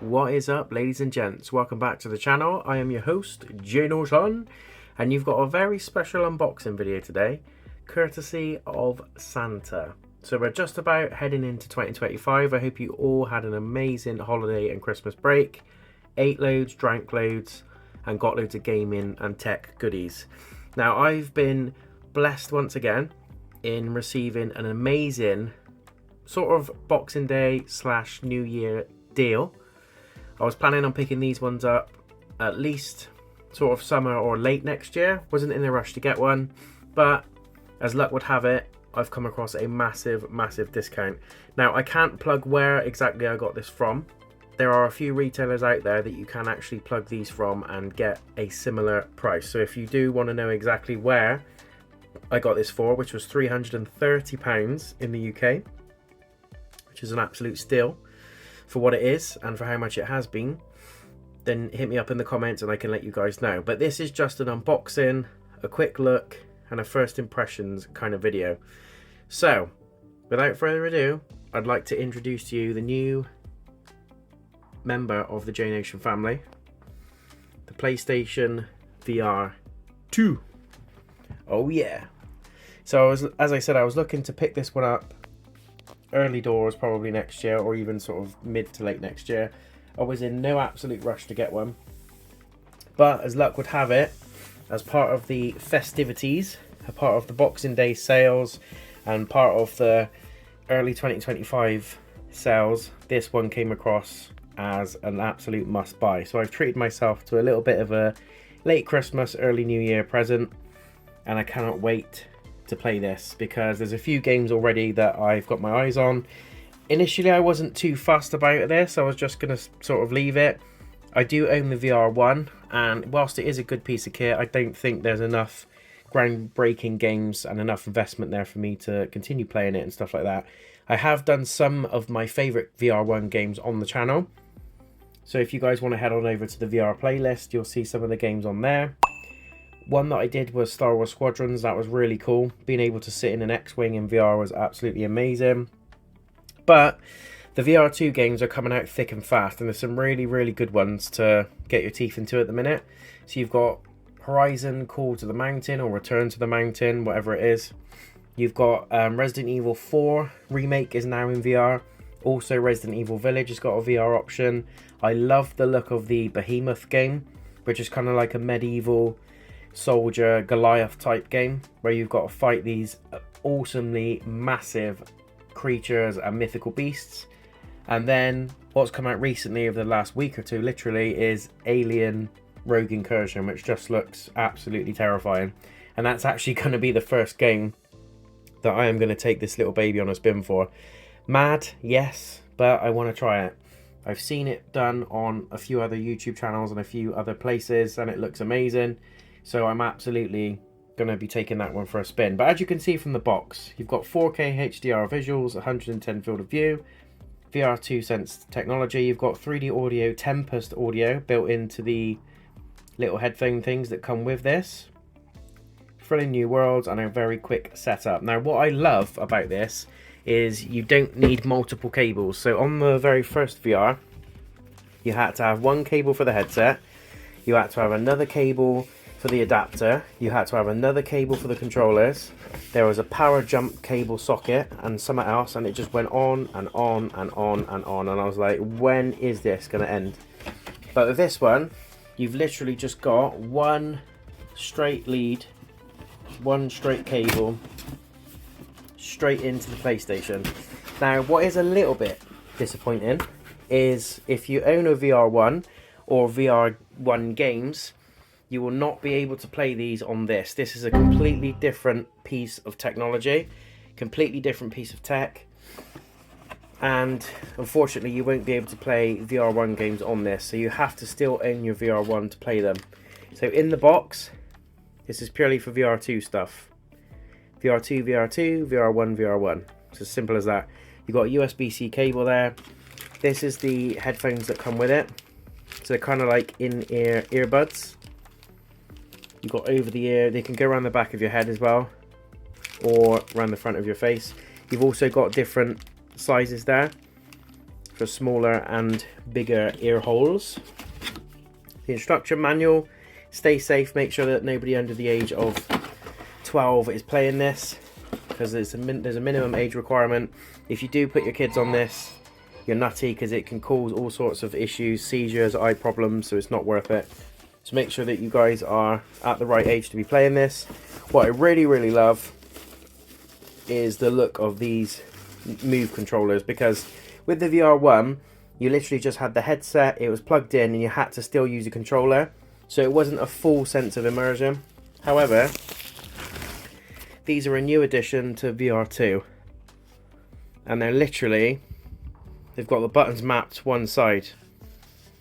What is up, ladies and gents? Welcome back to the channel. I am your host, Jano, and you've got a very special unboxing video today, courtesy of Santa. So we're just about heading into 2025. I hope you all had an amazing holiday and Christmas break, ate loads, drank loads, and got loads of gaming and tech goodies. Now, I've been blessed once again in receiving an amazing sort of Boxing Day / New Year deal. I was planning on picking these ones up at least sort of summer or late next year. Wasn't in a rush to get one, but as luck would have it, I've come across a massive discount. Now, I can't plug where exactly I got this from. There are a few retailers out there that you can actually plug these from and get a similar price. So if you do want to know exactly where I got this for, which was £330 in the UK, which is an absolute steal for what it is and for how much it has been, then hit me up in the comments and I can let you guys know. But this is just an unboxing, a quick look, and a first impressions kind of video. So, without further ado, I'd like to introduce to you the new member of the J Nation family, the PlayStation VR2. Oh yeah. So as I said, I was looking to pick this one up early doors, probably next year, or even sort of mid to late next year. I was in no absolute rush to get one, but as luck would have it, as part of the festivities, a part of the Boxing Day sales and part of the early 2025 sales, this one came across as an absolute must buy. So I've treated myself to a little bit of a late Christmas, early New Year present, and I cannot wait to play this because there's a few games already that I've got my eyes on. Initially, I wasn't too fussed about this. I was just going to sort of leave it. I do own the VR1, and whilst it is a good piece of kit, I don't think there's enough groundbreaking games and enough investment there for me to continue playing it and stuff like that. I have done some of my favourite VR1 games on the channel, so if you guys want to head on over to the VR playlist, you'll see some of the games on there. One that I did was Star Wars Squadrons. That was really cool. Being able to sit in an X-Wing in VR was absolutely amazing. But the VR2 games are coming out thick and fast, and there's some really good ones to get your teeth into at the minute. So you've got Horizon Call to the Mountain, or Return to the Mountain, whatever it is. You've got Resident Evil 4 Remake is now in VR. Also Resident Evil Village has got a VR option. I love the look of the Behemoth game, which is kind of like a medieval soldier Goliath type game where you've got to fight these awesomely massive creatures and mythical beasts. And then what's come out recently over the last week or two literally is Alien Rogue Incursion, which just looks absolutely terrifying. And that's actually going to be the first game that I am going to take this little baby on a spin for. Mad, yes, but I want to try it. I've seen it done on a few other YouTube channels and a few other places, and it looks amazing. So I'm absolutely going to be taking that one for a spin. But as you can see from the box, you've got 4K HDR visuals, 110 field of view, VR2 Sense technology. You've got 3D audio, Tempest audio built into the little headphone things that come with this. Thrilling new worlds and a very quick setup. Now, what I love about this is you don't need multiple cables. So on the very first VR, you had to have one cable for the headset. You had to have another cable for the adapter, you had to have another cable for the controllers, there was a power jump cable socket and something else, and it just went on and on and on and on, and I was like, when is this going to end? But with this one, you've literally just got one straight lead, one straight cable straight into the PlayStation. Now, what is a little bit disappointing is if you own a VR1 or VR1 games, you will not be able to play these on this. This is a completely different piece of technology, completely different piece of tech, and unfortunately you won't be able to play VR1 games on this, so you have to still own your VR1 to play them. So in the box, this is purely for VR2 stuff. VR2, VR2, VR1, VR1. It's as simple as that. You've got a USB-C cable there. This is the headphones that come with it. So they're kind of like in-ear earbuds. You've got over the ear, they can go around the back of your head as well, or around the front of your face. You've also got different sizes there for smaller and bigger ear holes. The instruction manual, stay safe, make sure that nobody under the age of 12 is playing this, because there's a minimum age requirement. If you do put your kids on this, you're nutty, because it can cause all sorts of issues, seizures, eye problems, so it's not worth it. So make sure that you guys are at the right age to be playing this. What I really love is the look of these Move controllers, because with the VR1 you literally just had the headset, it was plugged in, and you had to still use a controller, so it wasn't a full sense of immersion. However, these are a new addition to VR2, and they're literally, they've got the buttons mapped one side,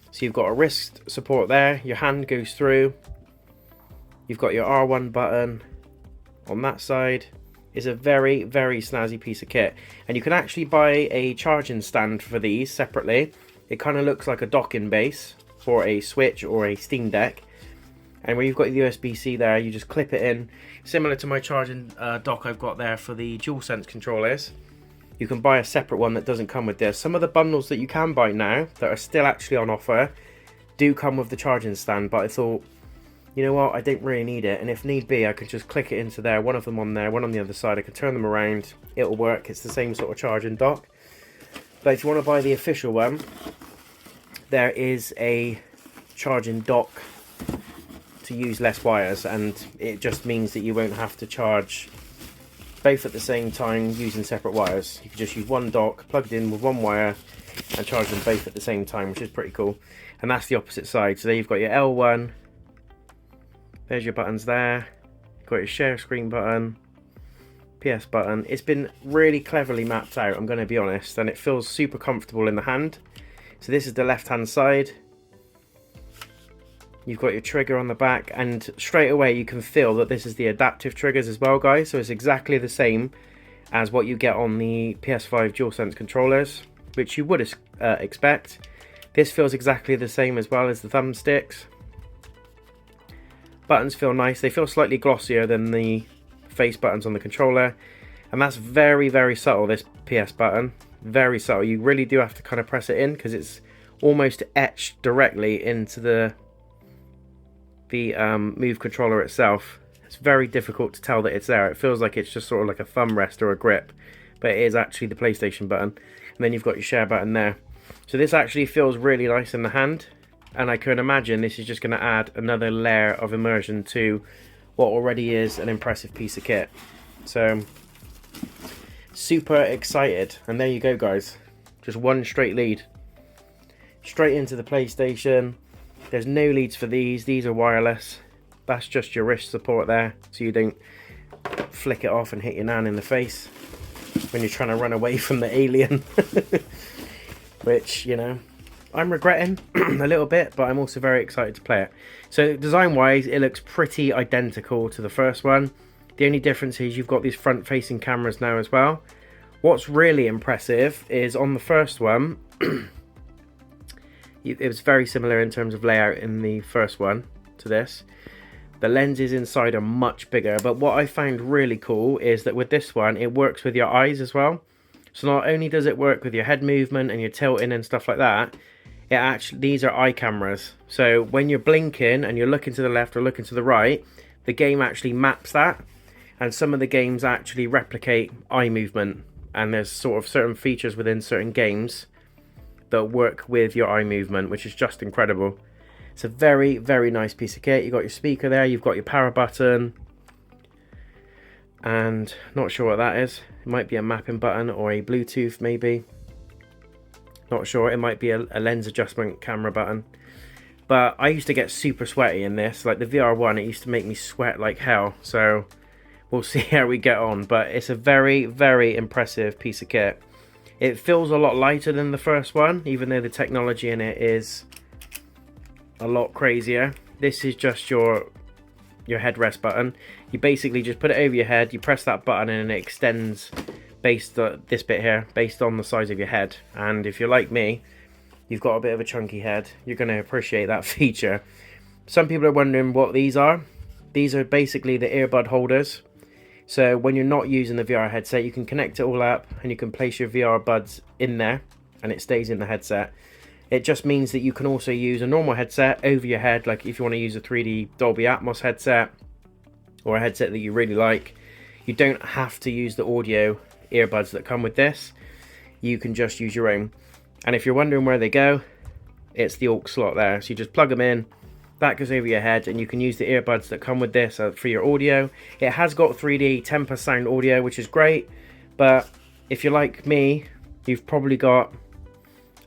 so you've got a wrist support there, your hand goes through, you've got your R1 button on that side. It's a very snazzy piece of kit, and you can actually buy a charging stand for these separately. It kind of looks like a docking base for a Switch or a Steam Deck, and where you've got the USB-C there, you just clip it in, similar to my charging dock I've got there for the DualSense controllers. You can buy a separate one that doesn't come with this. Some of the bundles that you can buy now that are still actually on offer do come with the charging stand, but I thought, you know what, I don't really need it, and if need be I could just click it into there, one of them on there, one on the other side. I could turn them around, it'll work. It's the same sort of charging dock. But if you want to buy the official one, there is a charging dock to use less wires, and it just means that you won't have to charge both at the same time using separate wires. You can just use one dock plugged in with one wire and charge them both at the same time, which is pretty cool. And that's the opposite side. So there you've got your L1, there's your buttons there, you've got your share screen button, PS button. It's been really cleverly mapped out, I'm going to be honest, and it feels super comfortable in the hand. So this is the left hand side. You've got your trigger on the back, and straight away you can feel that this is the adaptive triggers as well, guys. So it's exactly the same as what you get on the PS5 DualSense controllers, which you would expect. This feels exactly the same as well as the thumbsticks. Buttons feel nice. They feel slightly glossier than the face buttons on the controller, and that's very subtle, this PS button. Very subtle. You really do have to kind of press it in, because it's almost etched directly into the Move controller itself. It's very difficult to tell that it's there. It feels like it's just sort of like a thumb rest or a grip, but it is actually the PlayStation button. And then you've got your share button there. So this actually feels really nice in the hand, and I can imagine this is just going to add another layer of immersion to what already is an impressive piece of kit. So super excited, and there you go, guys. Just one straight lead straight into the PlayStation. There's no leads for these are wireless. That's just your wrist support there, so you don't flick it off and hit your nan in the face when you're trying to run away from the alien. Which, you know, I'm regretting a little bit, but I'm also very excited to play it. So design wise, it looks pretty identical to the first one. The only difference is you've got these front facing cameras now as well. What's really impressive is on the first one, it was very similar in terms of layout in the first one to this. The lenses inside are much bigger, but what I found really cool is that with this one, it works with your eyes as well. So not only does it work with your head movement and your tilting and stuff like that, it actually, these are eye cameras. So when you're blinking and you're looking to the left or looking to the right, the game actually maps that. And some of the games actually replicate eye movement. And there's sort of certain features within certain games that work with your eye movement, which is just incredible. It's a very nice piece of kit. You've got your speaker there, you've got your power button, and not sure what that is. It might be a mapping button or a Bluetooth maybe. Not sure. It might be a lens adjustment camera button. But I used to get super sweaty in this. Like the VR1, it used to make me sweat like hell. So we'll see how we get on. But it's a very impressive piece of kit. It feels a lot lighter than the first one, even though the technology in it is a lot crazier. This is just your headrest button. You basically just put it over your head, you press that button, and it extends based on this bit here, based on the size of your head. And if you're like me, you've got a bit of a chunky head, you're going to appreciate that feature. Some people are wondering what these are. These are basically the earbud holders. So when you're not using the VR headset, you can connect it all up and you can place your VR buds in there. and it stays in the headset. It just means that you can also use a normal headset over your head, like if you want to use a 3D Dolby Atmos headset or a headset that you really like. You don't have to use the audio earbuds that come with this. You can just use your own. And if you're wondering where they go, it's the aux slot there. So you just plug them in, that goes over your head, and you can use the earbuds that come with this for your audio. It has got 3D temper sound audio, which is great, but if you're like me, you've probably got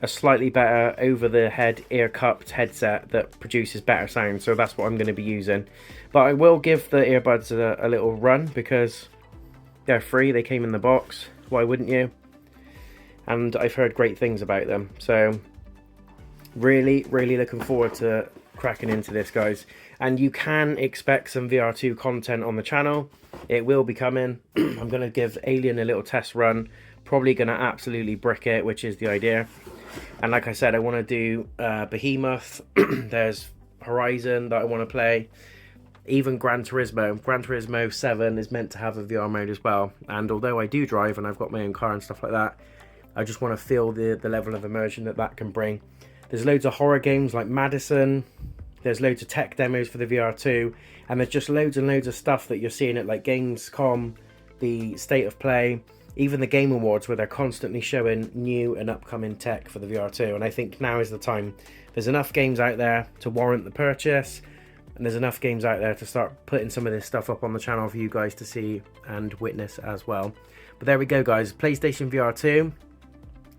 a slightly better over-the-head ear-cupped headset that produces better sound, so that's what I'm going to be using. But I will give the earbuds a little run because they're free, they came in the box, why wouldn't you? And I've heard great things about them, so really looking forward to cracking into this, guys. And you can expect some VR2 content on the channel. It will be coming. I'm going to give Alien a little test run, probably going to absolutely brick it, which is the idea. And like I said, I want to do Behemoth. There's Horizon that I want to play. Even Gran Turismo. Gran Turismo 7 is meant to have a VR mode as well. And although I do drive and I've got my own car and stuff like that, I just want to feel the level of immersion that can bring. There's loads of horror games like Madison. There's loads of tech demos for the VR2. And there's just loads and loads of stuff that you're seeing at like Gamescom, the State of Play, even the Game Awards, where they're constantly showing new and upcoming tech for the VR2. And I think now is the time. There's enough games out there to warrant the purchase, and there's enough games out there to start putting some of this stuff up on the channel for you guys to see and witness as well. But there we go, guys. PlayStation VR2,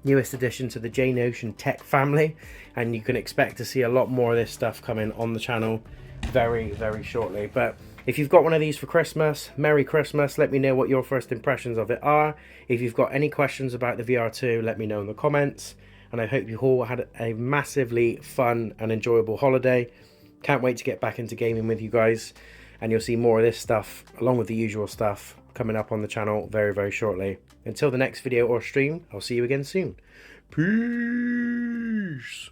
newest addition to the JNotion tech family, and you can expect to see a lot more of this stuff coming on the channel very shortly. But if you've got one of these for Christmas, Merry Christmas. Let me know what your first impressions of it are. If you've got any questions about the VR2, let me know in the comments. And I hope you all had a massively fun and enjoyable holiday. Can't wait to get back into gaming with you guys. And you'll see more of this stuff, along with the usual stuff, coming up on the channel very shortly. Until the next video or stream, I'll see you again soon. Peace!